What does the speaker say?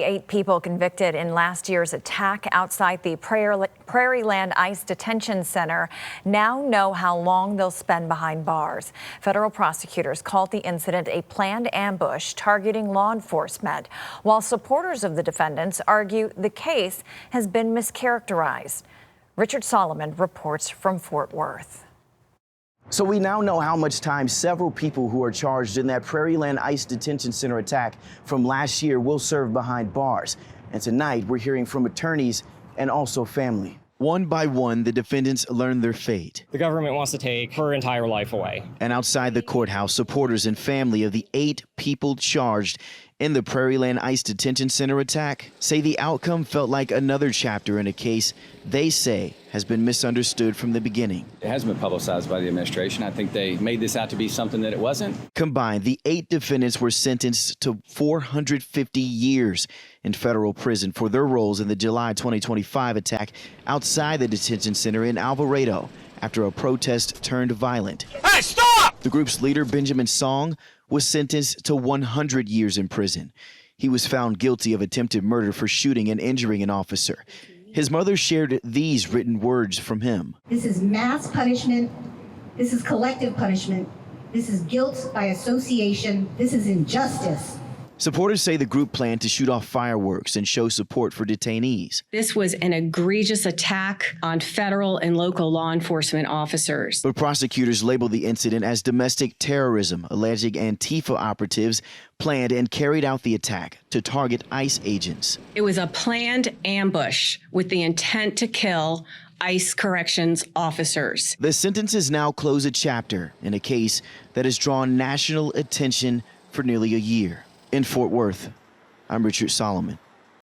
8 people convicted in last year's attack outside the Prairieland ICE detention center now know how long they'll spend behind bars. Federal prosecutors called the incident a planned ambush targeting law enforcement, while supporters of the defendants argue the case has been mischaracterized. Richard Solomon reports from Fort Worth. So we now know how much time several people who are charged in that Prairieland ICE detention center attack from last year will serve behind bars. And tonight we're hearing from attorneys and also family. One by one, the defendants learn their fate. The government wants to take her entire life away. And outside the courthouse, supporters and family of the 8 people charged in the Prairieland ICE detention center attack say the outcome felt like another chapter in a case they say has been misunderstood from the beginning. It has been publicized by the administration. I think they made this out to be something that it wasn't. Combined, the 8 defendants were sentenced to 450 years in federal prison for their roles in the July 2025 attack outside the detention center in Alvarado after a protest turned violent. Hey, stop! The group's leader, Benjamin Song, was sentenced to 100 years in prison. He was found guilty of attempted murder for shooting and injuring an officer. His mother shared these written words from him. This is mass punishment. This is collective punishment. This is guilt by association. This is injustice. Supporters say the group planned to shoot off fireworks and show support for detainees. This was an egregious attack on federal and local law enforcement officers. But prosecutors labeled the incident as domestic terrorism, alleging Antifa operatives planned and carried out the attack to target ICE agents. It was a planned ambush with the intent to kill ICE corrections officers. The sentences now close a chapter in a case that has drawn national attention for nearly a year. In Fort Worth, I'm Richard Solomon.